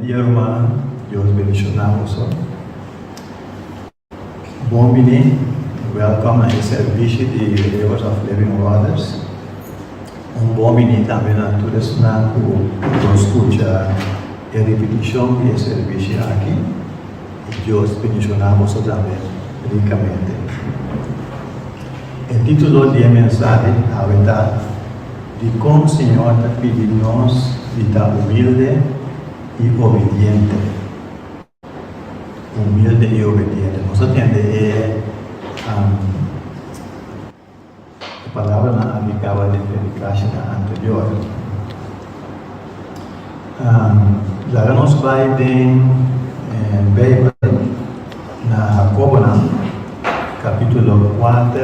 dia, irmã. Deus bendicionamos. Bom menino, welcome a esse serviço de Rivers of Living Waters. Bom menino também na todos na que escuta a repetição de serviço aqui. E Deus bendicionamos também ricamente. O título da mensagem é a verdade de como o Senhor está pedindo nós de estar humilde e obediente. Humilde e obediente. Nós entendemos a palavra na aplicava de classe anterior. Lá nós vai bem na Jacobo, capítulo 4,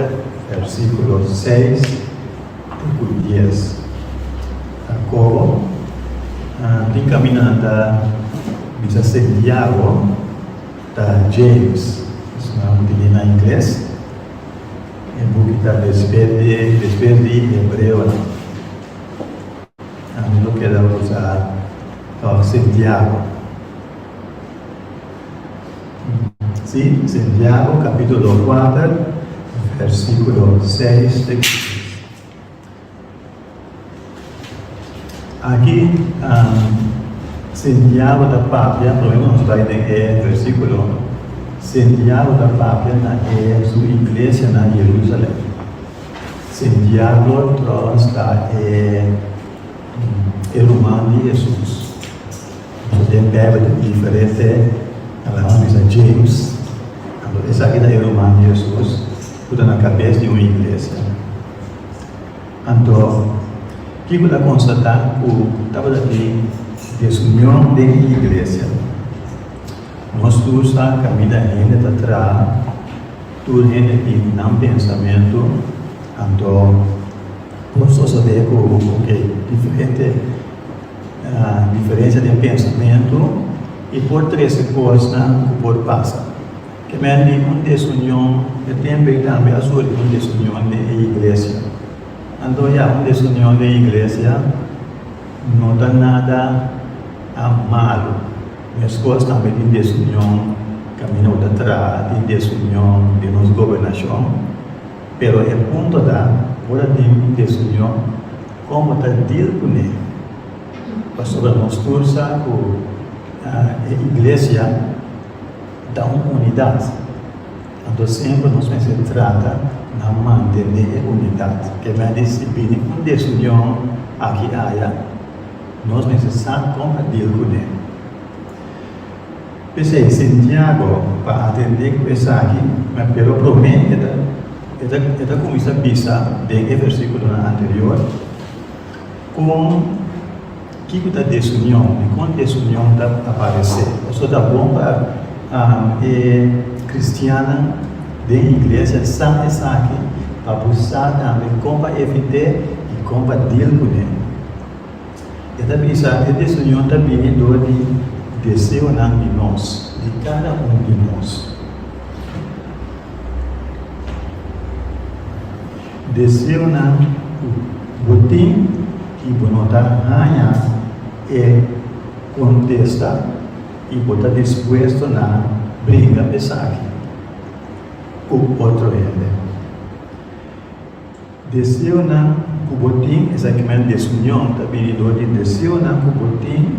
versículo 6 e 10. Jacobo, tem caminhando bisa Santiago, da James, isso não tem na inglês. É porque está despede em hebreu. A mim não quero usar Santiago. Sim, Santiago, capítulo 4, versículo 6 e 15. Aqui, Santiago da Pátria, pelo menos vai ter versículo. Santiago da Pátria é sua igreja na Jerusalém. Santiago está irmão de Jesus. Tem bebê diferente, ela diz a James. Essa aqui é irmã de Jesus, está na cabeça de uma igreja. Então, o que está constatando? Estava aqui desunião da igreja. Nós todos caminhamos ainda atrás, tudo ainda tem um pensamento, então, nós saber que diferença de pensamento e por três coisas que por passa. Que mesmo uma desunião, eu também a sua uma desunião da igreja. Então, uma desunião da igreja não dá nada a malo. As coisas também têm desunião, caminho de trás, tem desunião de nossa governação. Pero o ponto agora tem desunião, como está dito com ele. Pastor, nós todos a igreja dá uma unidade. Então, sempre nós temos que tratar de manter a unidade. Que vai decidir uma desunião aqui nós precisamos compartilhar com ele. Pensei, Santiago, para atender com essa aqui, mas pelo promete, ele começa a pensar, desde o versículo anterior, com que está desunião, e quando desunião está aparecer. Isso está bom para cristiana da igreja, sabe essa aqui, para buscar também como evitar e compartilhar com ele. Está pensando, a desunião está vindo de desejo de nós, de cada um de nós. Desejo botim e vontade é contestar e botar disposto na briga pesada com outro ele. Desejo o botim, exatamente desunião, está vindo de desejo o botim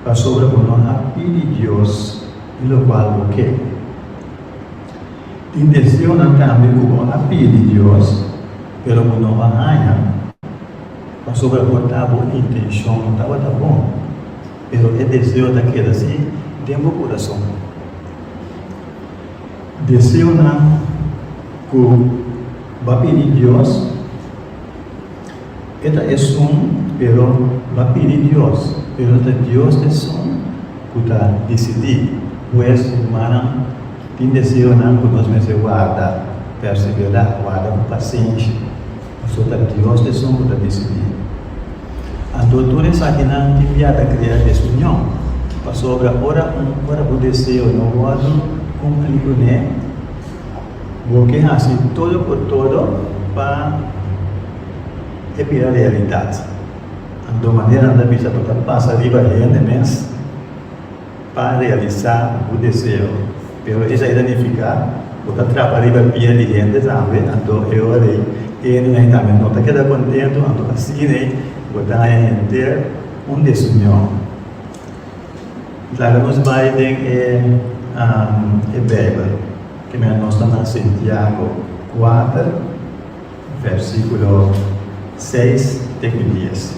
para sobreponer a pedir de Deus, pelo qual o quer. Tem desejo também como a pedir de Deus, pelo que não vai para sobreponer a boa intenção, não estava bom. Pero o desejo daquele assim, tem o coração. Desejo que vai pedir de Deus, esta é pero vai pedir de Deus. Pero Deus é que está decidido, pois humana tem desejo que nós mesmos guarda, perseverar, guarda com paciência. Só Deus é que está decidido. A doutora aqui não tem piada criar desunião. Passou agora o desejo não pode cumprir com ele. Porque assim todo por todo para evitar a realidade. De maneira que bisa kita pas arriba ainda mês, para realizar o desejo. Pero isso aí danifica, porque trabalha para pia de gente também, então eu falei, ele também não está quedando contente, então assim, né, botar a gente decisão. Claro, nós vamos ver a Bíblia, que nós estamos em Santiago 4, versículo 6 até 10.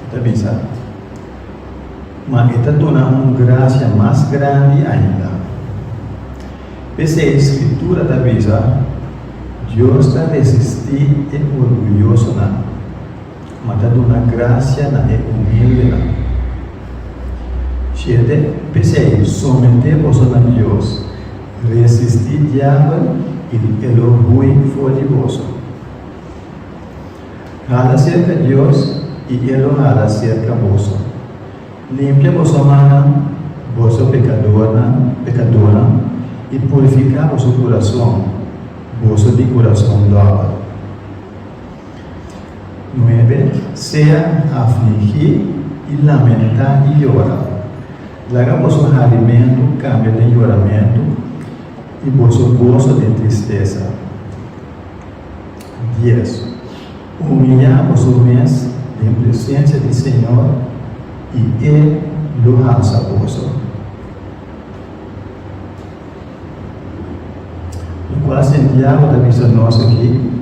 Está pensando? Mas está dando uma graça mais grande ainda. Essa escritura está pensando, Deus está resistindo e orgulhoso, mas está dando graça e humilde. Siete, pensei, somente vós a Deus, resistir o diabo e o orgulho for de vós. Nada cerca de Deus e ele nada cerca de vós. Limpia vossa mão, vossa pecadora, e purificar vosso coração, vosso de coração dobre. 9. Seja afligir e lamentar e chorar. Larga vosso alimento, cambia de choramento, e vosso gozo de tristeza. 10. Humilhar vosso mês em presença do Senhor, e Ele lo alça vosso. No qual Santiago está dizendo nós aqui,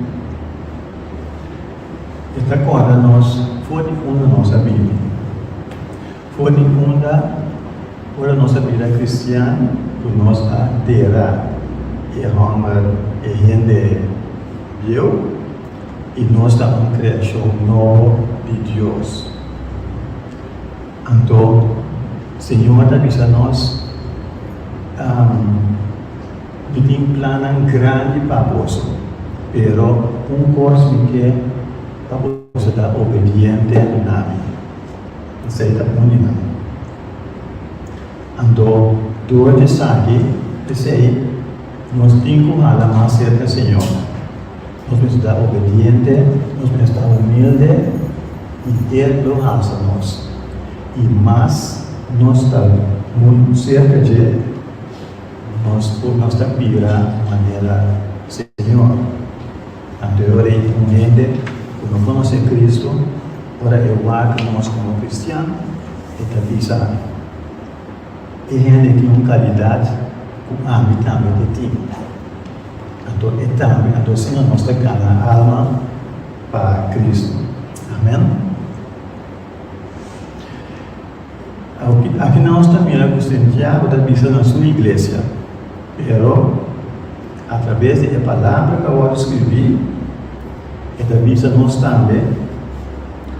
esta coisa nós foi de fundo da nossa Bíblia. Foi de fundo da nossa vida cristã, que nós terá e honra e rende viu, e nós estamos em criação nova de Deus. Então, o Senhor está dizendo nós, tem um plano grande para nós, pero coisa que para você estar obediente a mim. Isso é a única. Então, durante isso aqui, nós temos que falar mais cerca do Senhor. Nós precisamos estar obediente, nós precisamos estar humilde, e Ele lo alça nós. E mais, nós estamos muito cerca de nós estamos virar de maneira Senhor. Anteriormente, que não conhece Cristo, ora eu acho que nós como cristianos, está pisando. E gente tem uma qualidade com a âmbito também de ti. Então, o Senhor nos dá a alma para Cristo. Amém? Aqui nós também o Santiago está pisando na sua igreja. Pero, através da palavra que eu escrevi, está pisando nós também,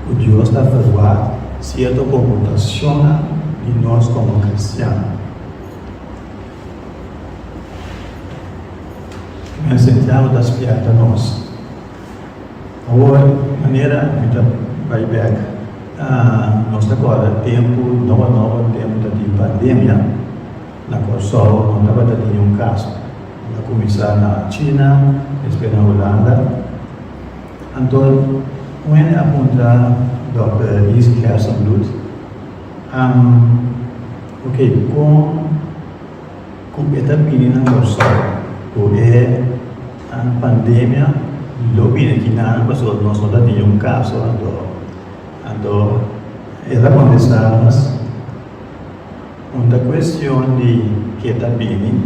o Deus está fazendo certa computação de nós como cristianos. Mas Santiago está espiando a nós. Agora, de maneira que vai ver, nós agora tempo, novo tempo de pandemia, na qual só não estava tendo um caso. Vai começar na China, depois na Holanda. Então, quando aponta Dr. Easy Carson Blut, com esta menina só, porque a pandemia, logo aqui na pessoa nós não temos um caso, então ela começamos uma questão de que está bem,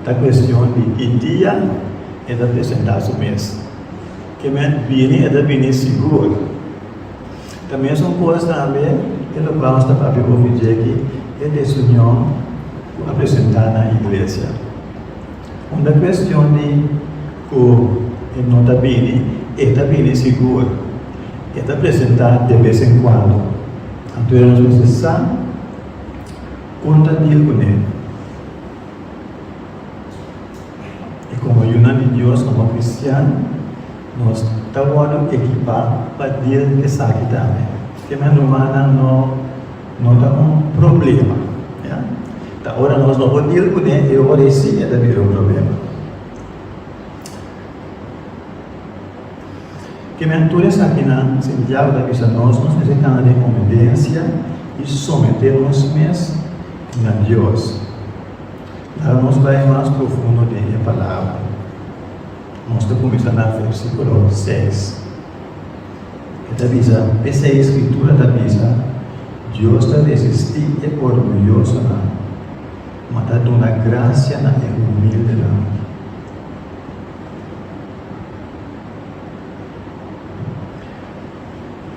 a questão de que dia é da apresentar o mês, que é da bem seguro. Também são coisas também que nós vamos para o vídeo aqui, é decisão apresentar na igreja. Uma questão de que não está bem seguro, é apresentar de vez em quando. Então, nós precisamos contar com ele. E como ajuda de Deus, como cristiano, nós estamos equipados para dizer que sabe também. Que a humana não dá um problema. Agora nós não podemos dizer com ele, eu orei sim, é também um problema. Que menturas aqui na Santiago da Vista nós necessitamos de obediência y someternos más a Dios. Ahora nos va más profundo de la palabra. Vamos a comenzar en el versículo 6. Esta dice, esa escritura dice, Dios está resistido y orgulloso, mas dá una gracia na humilde.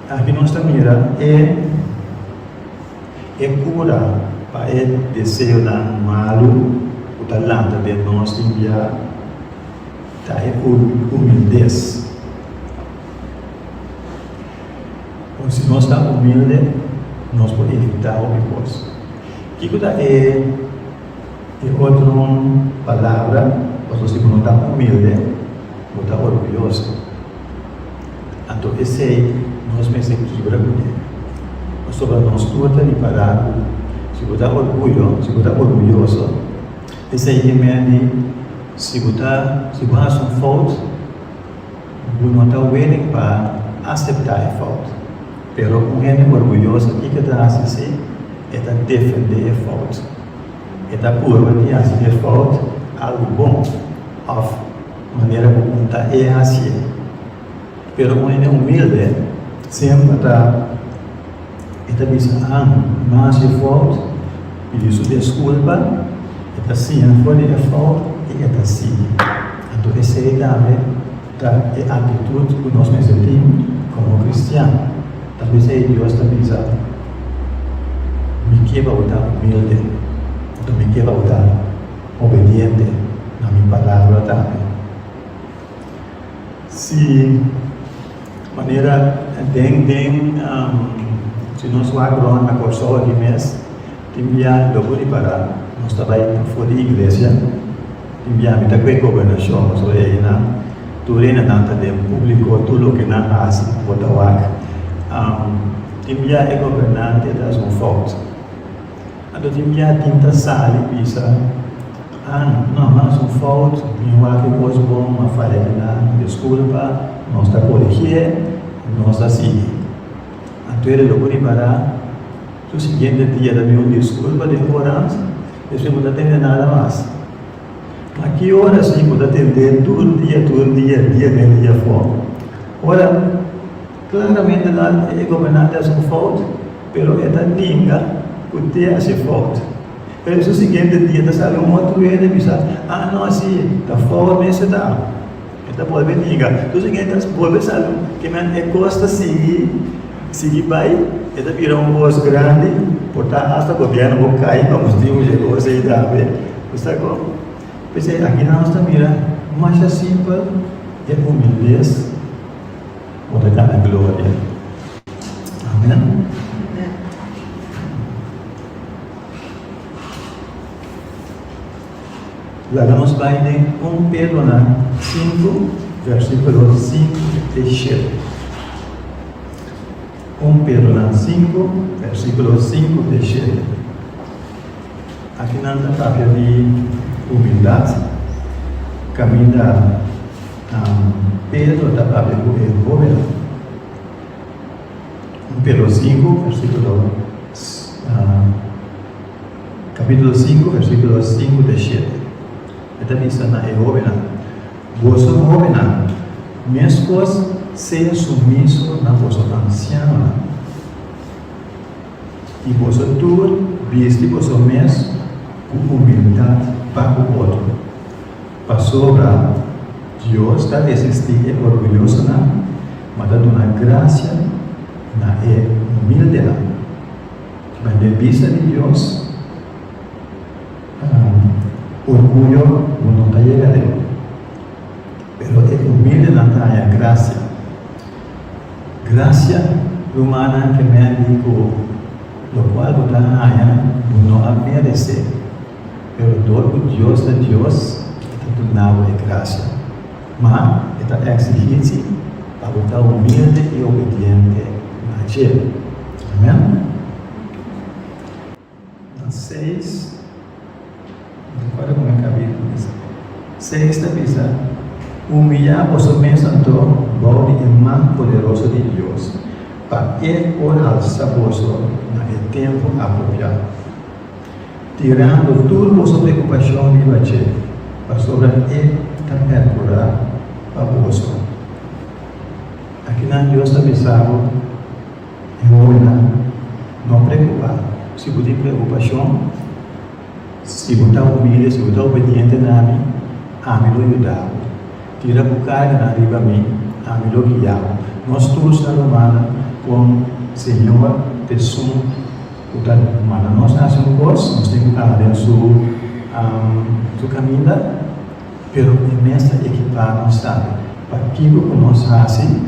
Aqui nós mira é cura para o desejo da malo, o talento de nós enviar, tá é humildez. Então, se nós estamos humildes, nós podemos evitar o negócio. Que é outra palavra, ou se não está humilde, ou está orgulhoso. Então, esse aí, nós mesmos quebra com ele. Ou sobre nós tudo está parado. Se você está orgulhoso, esse aí também, se você faz um fault, você não está willing para aceitar a fault. Pero um gente orgulhoso, o que está assim? É defender a fault. Está por de fazer fault algo bom, of maneira como está assim. Pero um gente humilde sempre está pensando, mas se fault, pedir sua desculpa, está sim, foi a fault e está sim. Então essa é a atitude que nós temos como cristianos. Talvez aí Deus está pensando, me quebra o estar humilde, então me quebra o estar obediente na minha palavra também. Se maneira se nós vamos na pessoa de mês, enviar logo de para nós trabalhamos fora da igreja, enviar muita coisa governação, só aí na turena nanta de público tudo que na faz botar enviar é governante das fault. Então enviar tinta sale bisa não, mas fault, minha que coisa bom, uma falha na desculpa, nós está corrigir, nós está seguir. Então ele logo de para o seguinte dia da minha desculpa de ignorância, isso não tem nada mais. A que hora sim pode atender todo dia fora. Ora, claramente é governante as fault, pero é da ninga que tem as fault. Pero o seguinte dia da sabe outro ele bisa, não assim, da forma essa dá. Então pode ninga. O seguinte pode saber que man é costa seguir vai, é virar voz grande, portar hasta governo vou cair, vamos dizer, coisa aí dá, está como? Pois é, aqui nós estamos mirando, mas é simples, é humildez, ou da glória. Amém? Lá vamos para 1 Pedro 5, versículo 5 e 7. 1 Pedro 5, versículo 5 e 7. Aqui nós estamos falando de humildade. Caminha Pedro está falando de governo. 1 Pedro 5, capítulo 5, versículo 5 e 7. Está dizendo na governo. Você governa, mesmo seja sumisso na vossa anciana. E você tudo viste você mesmo com humildade para o outro. Para sobrar, Deus está resistindo e orgulhoso, mas dá uma graça na humildade. Mas de vista de Deus, orgulho não está chegando. Pero é humilde na a graça. Graça humana que me digo, lo qual você não merece. Pero todo Deus de Deus está dando graça. Mas está exigindo para estar humilde e obediente a Ele. Amém? 6. Agora como é capítulo 6 está pensando. Humilhar você mesmo então, bode e mão poderoso de Deus. para orar saboso no tempo apropriado. Tirando tudo a sua preocupação de você, para sobre também curar para você. Aqui na Deus está pensando não preocupar. Se você tem preocupação, se você está humilde, se você está obediente a mim lo ajudar. Tira o carga na riba a mim lo guiar. Nós todos estamos humanos com Senhor, pessoa, humana. Nós nascemos nós temos que andar em seu caminho, mas é mesmo equipar nós sabe. Para aquilo que nós fazemos,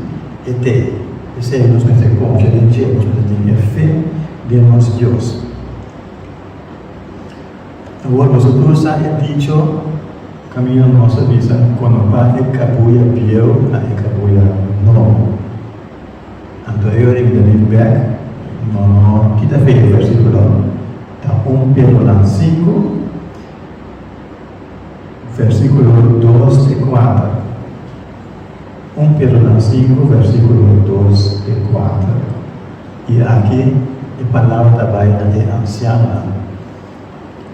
é ter. Esse é o nosso confiança, nós temos fé de nosso Deus. Agora, vosotros sabem dicho, caminho nossa vida, quando vai é cabuia pieu, é cabuia não. Então, eu tenho que back, no quinta-feira, versículo, tá 1 Pedro 5, versículo 2 e 4. 1 Pedro 5, versículo 2 e 4. E aqui, a palavra também é anciana,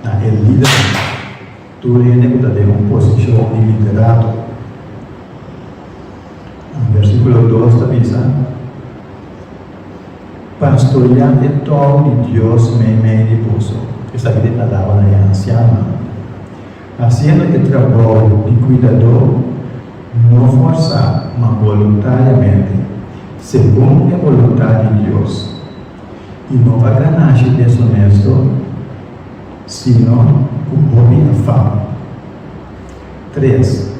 é líder. Tu está de uma posição de liderado. Versículo 2 está dizendo: pastorear é todo de Deus meio de bolso. Essa aqui é a palavra é anciana. Haciendo o trabalho de cuidador, não forçar, mas voluntariamente, segundo a vontade de Deus. E não vai ganhar desonesto, senão o homem a fama. 3.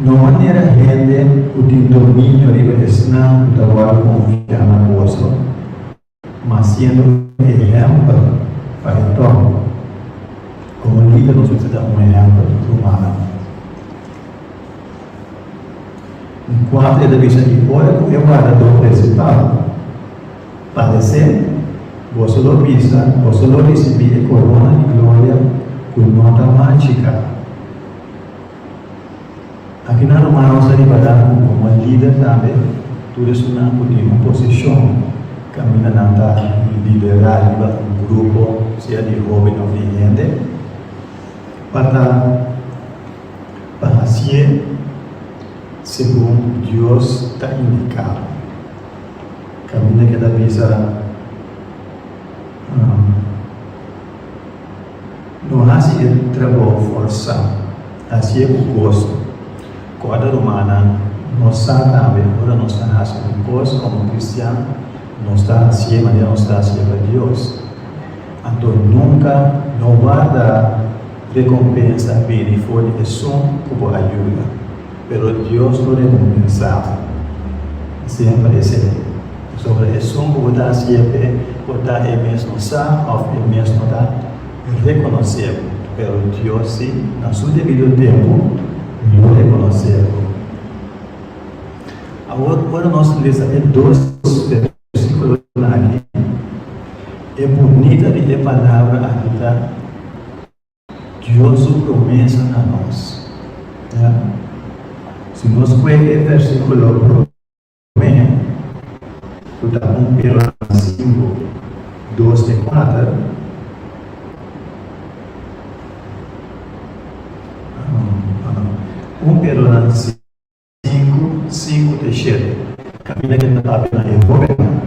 Não maneira rende o de domínio e ensinar o trabalho confiar na bolsa, mas sendo exemplo para o todo. Como líder, nós precisamos dar um exemplo humano. Enquanto ele diz aqui, olha, o guardador principal, padecer, você lo pisa, você lo recebe a corona de glória com nota mágica. Aqui na Romana, nós estamos como líder também, tudo isso não tem uma posição, caminha na liderar um grupo, seja de jovem ou de gente, para fazer segundo Deus está indicado. Caminha que da visa não há se trabalho forçado, assim é o gosto. Cada romana, nós sabemos, agora nós estamos fazendo gosto como cristiano, nós estamos assim, mas nós estamos assim para Deus. Então nunca não vai dar recompensa bem e for de som como ajuda. Pero Deus não recompensa. Sempre é assim. Sobre o som que você sempre você é mesmo sabe ou é mesmo está reconhecível. Pero Deus sim, no seu devido tempo, não reconheceu. Agora nós lemos dois versículos aqui. É bonita de palavra aqui, tá? Deus promessa a nós. Se nós pegamos o versículo primeiro, está 1 Pedro 5, 2 e 4. 1 Pedro 5, 5 e 7. Caminha que não está apenas em governo.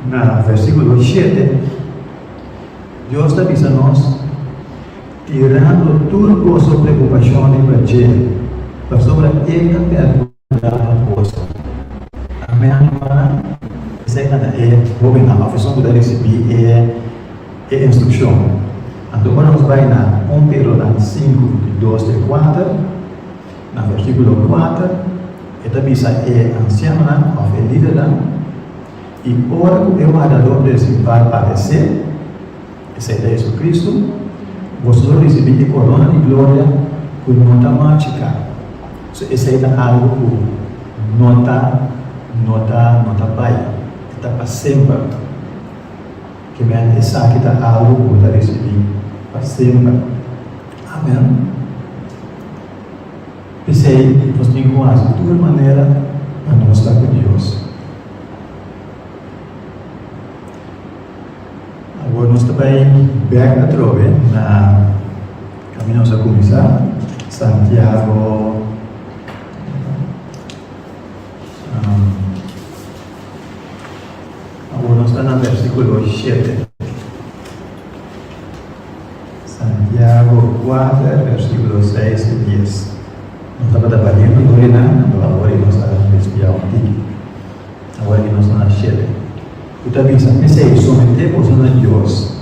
No versículo 7, Deus está dizendo a nós, tirando tudo a sua preocupação de você, para sobre ele perguntar a você. Amém, irmã? Essa é governar, a função que receber é instrução. Então, quando nós vamos na 1 Pedro 5, 2 e 4, no versículo 4, esta bisa é anciana, ou é líder, e ora o guardador principal padecer, essa é Jesus Cristo, você recebe a corona de glória com nota mágica. Essa é algo que nota vai, está para sempre. Que me essa aqui está algo que você recebe para sempre. Amém. Pensei, nós temos que fazer de toda maneira para nós estar com Deus. Agora nós também back a trove na caminho a começar Santiago agora nós estamos no versículo 7. Santiago 4, versículo 6 e 10. Nós estamos trabalhando agora nós estamos espiando aqui. Agora nós estamos na 7. Então, pensei, sometemos a Deus,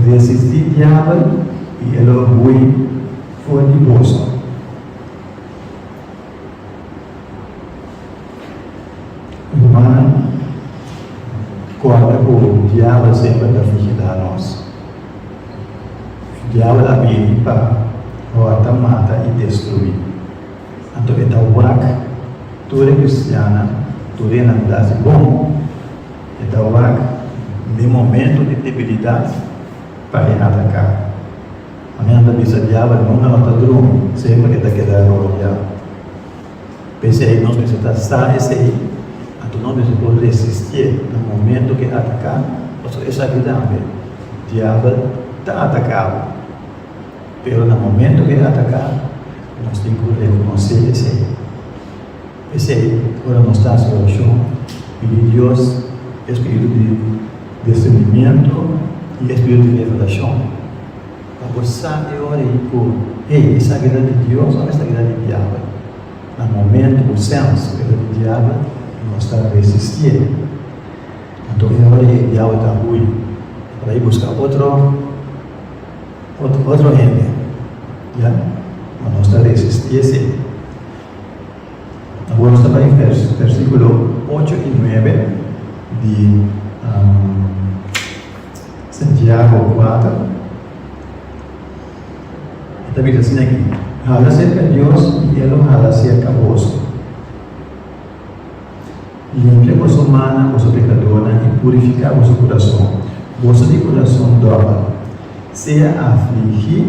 resistir o diabo e ele vai fora de vós. Mas, corta o diabo sempre para vigilar nós. O diabo está vindo para cortar, matar e destruir. Então, é o WAC, toda cristiana, toda realidade bom. Então, no momento de debilidade, para atacar. A minha cabeça de diabo não está dormindo, sempre que está quedando o diabo. Pensei, nós precisamos estar esse aí. Então, nós precisamos resistir no momento que atacar. Essa vida, o diabo está atacado. Mas no momento que atacar, nós temos que reconhecer esse aí. Esse aí, agora nós estamos em oração, pedir Deus espírito de discernimento e espírito de revelação. Para você orar e por, essa vida de Deus ou essa vida de diabo? No momento, o senso do diabo, nós estamos resistindo. Então, agora o diabo está ruim. Para ir buscar outro ente. Já? Mas nós estamos resistindo. Agora, nós estamos em versículo 8 e 9. De Santiago 4. Está diz assim aqui: Hala cerca de Deus e Ele hala cerca de vós. Limpia vossa humana, vossa pecadora e purifica vosso coração. Vosso de coração dobra. Seja afligir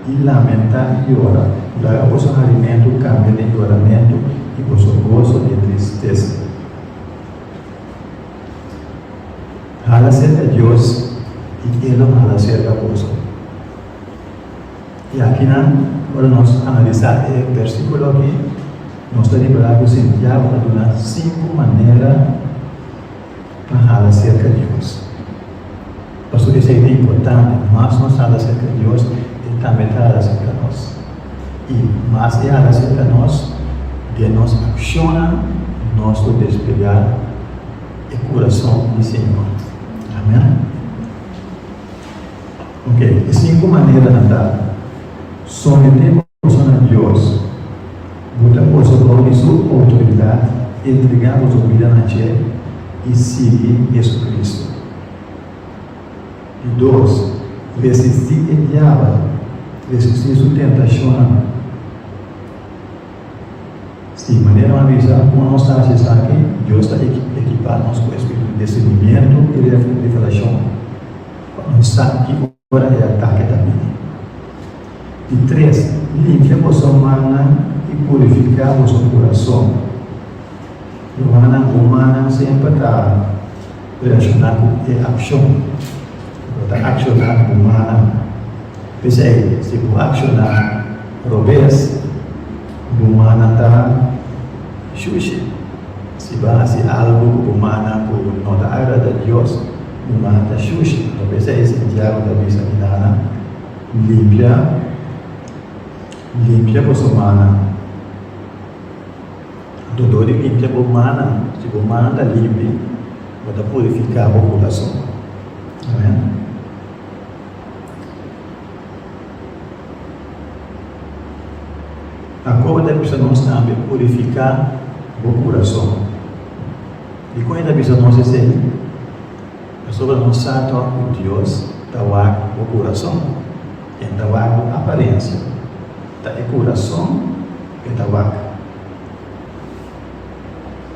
e lamentar e orar. Dar vosso alimento, cambio de oramento e vosso gozo de tristeza. Hala cerca de Deus e Ele hala cerca de vós. E aqui, agora nós analisar o versículo aqui, nós temos para Santiago a dar 5 maneiras para hala cerca de Deus. Pastor, isso é importante, mas nós hala cerca de Deus e também hala cerca de nós. E mais é hala cerca de nós, de nós acciona nosso despegar o coração do Senhor. Amém? Ok, 5 maneiras de andar. Sometemos a Deus, botamos sobre sua autoridade, entregamos a vida na Tierra e seguir Jesus Cristo. E 2, resistir o diabo, resistir sua tentação. Se de maneira uma visão, como nós estamos aqui, Deus está equipando nós com o espírito de discernimento e de revelação. Nós estamos aqui agora é ataque também. E 3, limpia vossa humana e purificar vosso coração. Humana sempre está relacionada com a ação. Está acionar humana. Pensei, se for acionar robês, humana está xuxi. Se vai ser algo humana por não dar a Deus, humana está xuxi. Então pensei, Santiago da Bisa Milana, limpia vossa humana. Doutor limpia a humana. Se a humana está limpa, vai purificar o coração. Amém? A coisa da pessoa nós também purificar o coração. E quando a pessoa não se sente, a pessoa não sabe que Deus está o coração, então a aparência. Está o coração e está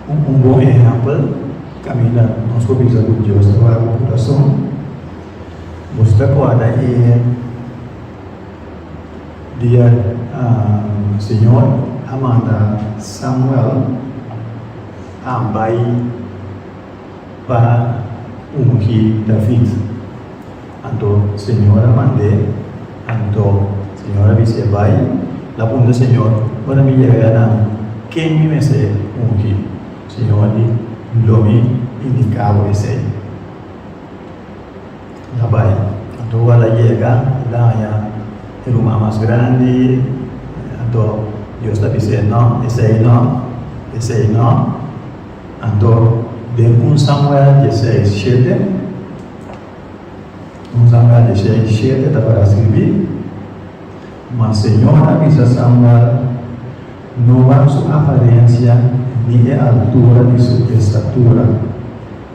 um bom exemplo, caminha nós precisamos de Deus, está o coração. Você pode ir dia Senhor, amanda Samuel ambai para ungir David. Anto Señora mande, anto Señora dice vai, la punta Señor, para mi llegar ¿quién me se ungir? Señor di lomi indicado ese. La vai, anto la llega, la ya el rumah más grande, anto Dios está diciendo ese no, anto de un Samuel 16:7, está para escribir, mas Señor avisa a Samuel, no va su apariencia ni de altura ni su estatura,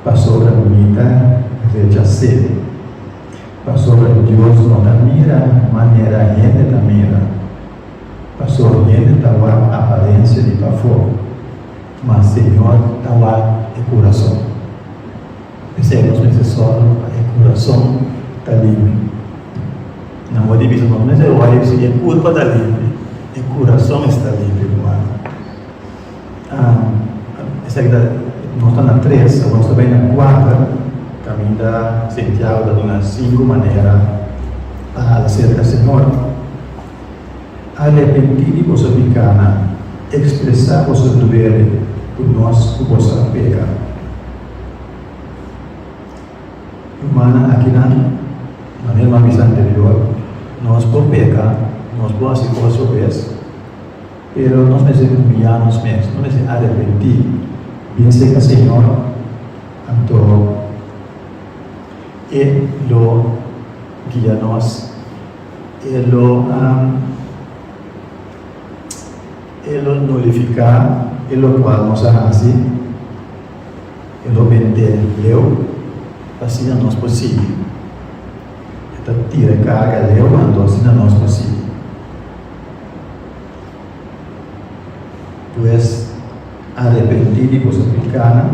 pasó la mitad rechacé, pasó el Dios no te mira, manera gente te mira, pasó gente tawa apariencia de pafo, mas Señor tawa el corazón. Ese es nuestro solo, el corazón está libre. No voy a decir, no es el cuerpo está libre, el corazón está libre, hermano. Esa que no está en la 3, vamos a ver en la 4, camina Santiago de unas 5 maneras a hacer del Señor. Arrepentir y vos picana, expresar vos deberes, por nós vos peca. Humana aqui na mesma missa anterior, nós por pecar, nós por assim por vez, pero nós necessitamos humilhar-nos mesmos, nós necessitamos arrepentir, bem sei que o Senhor, então, Ele guia nós, Ele nullificar, Ele qual nós assim, Ele vendeu, assim não é possível. Então, tira carga leu, mandou assim não é possível. Pues, arrepentir e você pecar,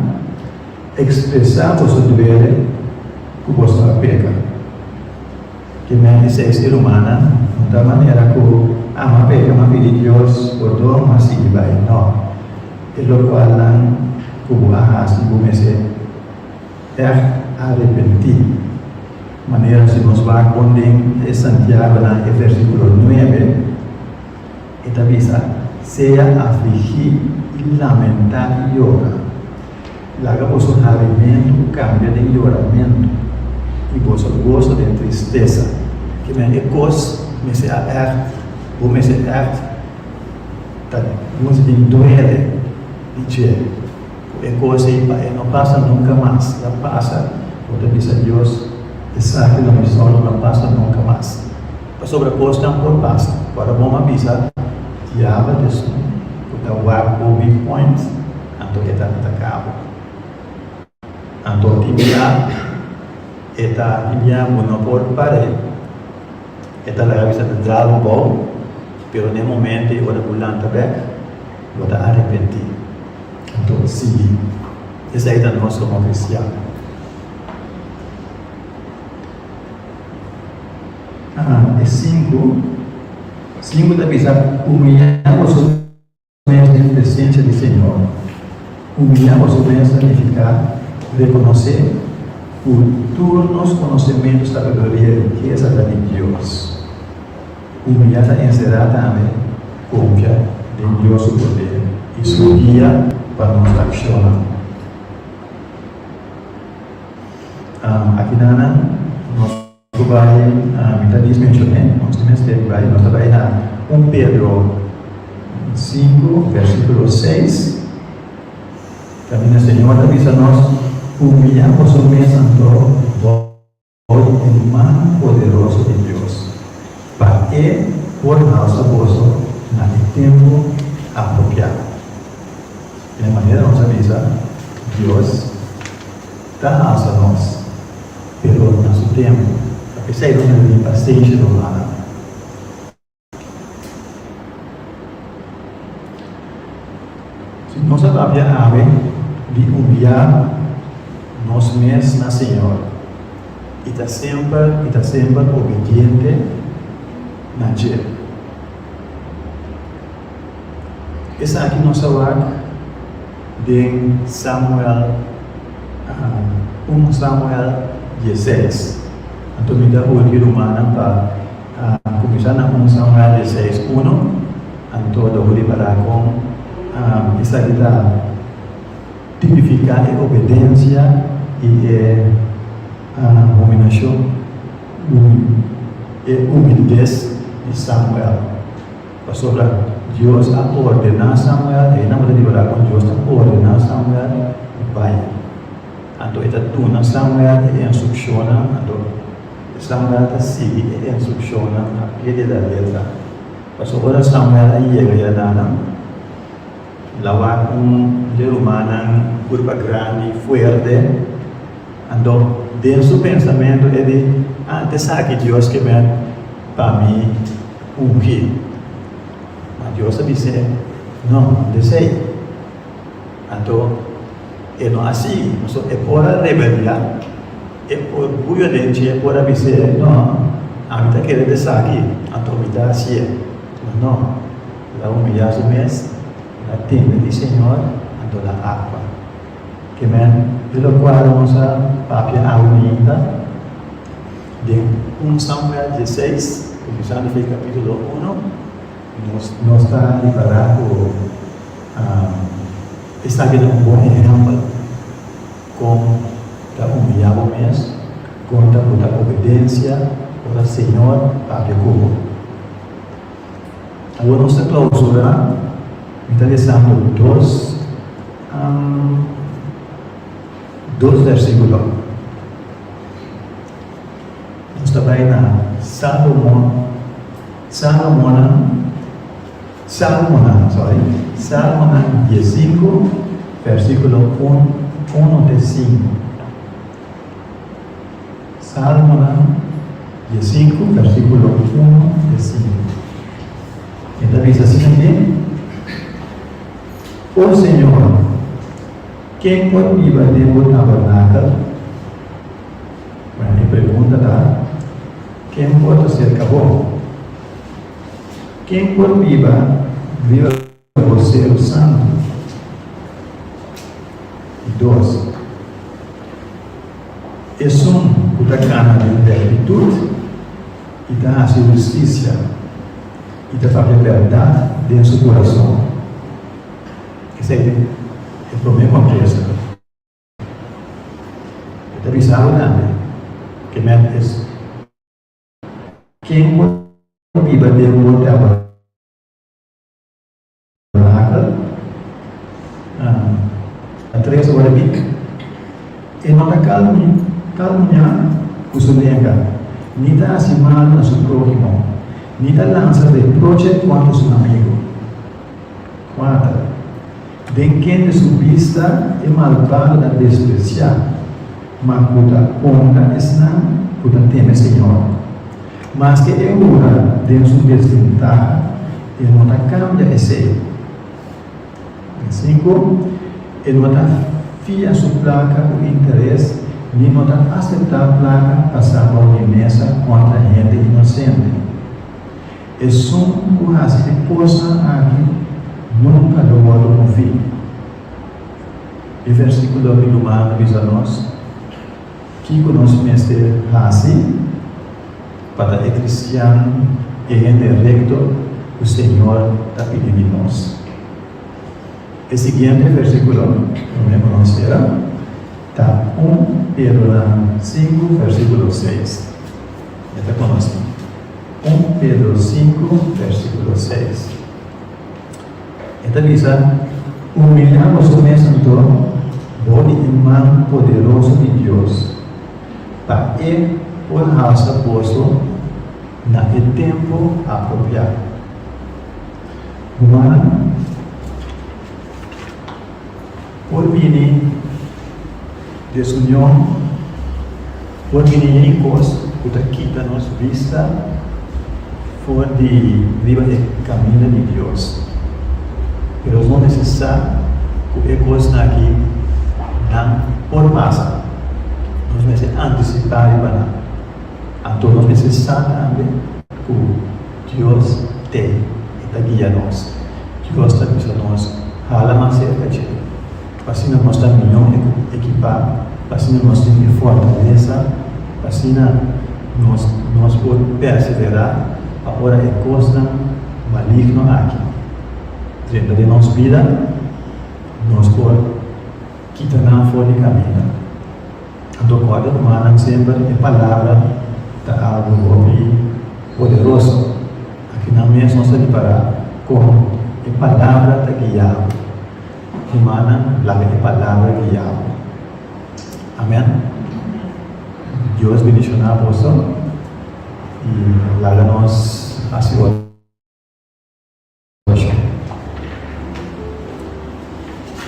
expressar você dever que você peca. Que me dice ser humana, de maneira que ama peca, ama pedir Deus, por todo, mas se vai, não. É lo qual não, como assim, como arrepentir. Maneira se nos va con Santiago en el versículo 9, esta avisa, sea afligir y lamentar y llorar. Laga vuestro alimento cambia de lloramiento y vuestro gozo de tristeza. Que me ecos me se aert, o me se aert, nos duele, dice, ecos no pasa nunca más, la pasa, porque dice Dios, esa que la misión no pasa nunca más. Para sobreposta por pasa, para vamos avisar, diabo de su, porque o arco big point, anto que está atacado. Anto tibia, eta tibia bueno por pare, eta la avisa de Dragon Ball, pero en el momento o de Bulanta back, lo da arrepentir. Anto sí, esa es la nuestra como cristiano. É 5 da visa, humilhamos em presença do Senhor. Humilhamos significa reconhecer o turnos conhecimento, sabedoria e riqueza de Deus. Humilhar é encerrar também, confiar em Deus o poder e sua guia para nos accionar. Aqui nós vai, muitas vezes mencionei, nós vai na 1 Pedro 5, versículo 6, também o Senhor avisa nós, humilhamos o mesmo o mano poderoso de Deus, para que por nosso gozo, naquele tempo apropriado. De maneira nos avisa, Deus dá a nós, pelo nosso tempo. Essa é a paciência humana. Se nós sabemos de humilhar nós mesmos na Senhor, e está sempre obediente na Dia. esa aqui nossa wak de Samuel 1 Samuel 16. Então me dá o livro humano para começar na 1 Samuel 16 1. Então do livro para com essa kita tipificar a obediência e a dominação e humildez de Samuel. Pastor Dios ha ordenado Samuel, e não pode liberar com Dios ha ordenado Samuel vai. Então esta tuna Samuel e instruciona, então Samuel está seguindo e instruciona a pie da letra. Pastor ora Samuel aí chega na lawa ser humano curva grande, fuerte. Então dentro do pensamento é de antes sabe que Deus que vem para mim ungir. Mas Deus disse não, desei. Então e não assim, é por a rebelião, é por violência, é por a dizer não, a mim está querendo descer aqui, então me dá assim, mas não, la humilhação mesmo, la temor do Senhor, então la água. Que men, pelo qual vamos a papia unida de 1 Samuel 16, começando no capítulo 1, nós está preparado está aqui um bom exemplo com a humilhação mesmo, com a obediência para o Senhor para o povo. Agora nós estamos clausura, interessando dois versículos. Nós estamos aí na Salmo 15, versículo 1 de 5. Salmo 15, versículo 1 de 5. Então diz assim aqui: O Senhor, quem pode viver dentro do tabernáculo? Bueno, pergunta lá: quem pode ser caboclo? Quem pode viver você o santo? E 2. É o da cana de virtude e da justiça e da verdade dentro do coração. Esse é o problema com isso. Está avisado nada. Que menos quem pode viver dentro do tabernáculo? A 3 horas e não está calminha kusulenga, ni está acimado a su prójimo, ni está lanza reproche contra su amigo. 4. De quem de su vista é malvado da despreciar, mas puta honra está, puta teme Senhor. Mas que é ora de su desventaja, e não está cambia esse. 5. Ele não está fia sua placa o interesse, nem não está aceitar a placa passar por mesa contra a gente inocente. É só o que se possa aqui nunca do modo confio. E o versículo do humano diz a nós que conhecimento assim para o cristiano e gente recto o Senhor está pedindo de nós. O seguinte versículo, não me pronunciará, está 1 Pedro 5, versículo 6. Está conosco. 1 Pedro 5, versículo 6. Então diz: humilhamos o mesmo bom irmão poderoso de Deus, para ele por raça posto naquele tempo apropriado. Humana, por vir desunião, por vir em coisa, que quita nossa vista, for de viver o caminho de Deus. Mas não necessário que a coisa aqui não por massa. Nós precisamos antecipar para então nós precisamos também que Deus tem e guia nós. Deus está dizendo nós assim nós temos fortaleza, assim nós podemos perseverar, agora é coisa maligno aqui. Dentro de nossa vida, nós podemos quitar fora de caminho. Então, quando nós sempre a palavra da algo poderoso, aqui na mesa nós temos para com a palavra da guiar, humana, lá a palavra guiar. Amém? Deus bendicionar a você e lá nós assim hoje.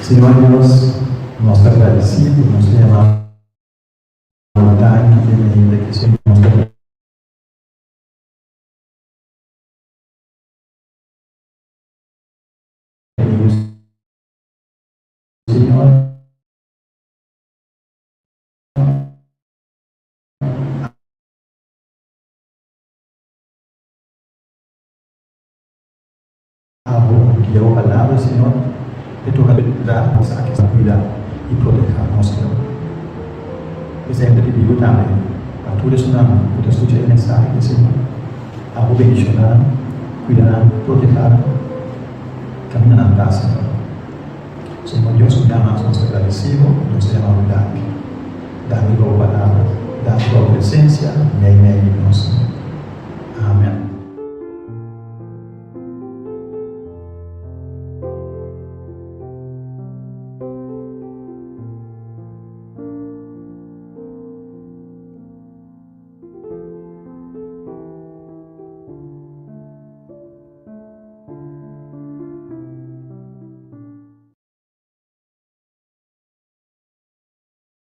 Senhor Deus, nós estamos agradecidos, nós temos a vontade que tem ainda que Senhor nós estamos Senhor, que deu a palavra, Senhor, e tu vai dar nossa questão cuidar e proteger nós, Senhor. Exemplo que digo também, para tudo isso não, por escutar a mensagem, Senhor, a bendicionar, cuidar, proteger, caminhar na paz, Senhor. Senhor Deus, cuidamos, nós agradecemos, nós temos a verdade. Dá-me a palavra, dá a tua presença, meio de nós, Senhor.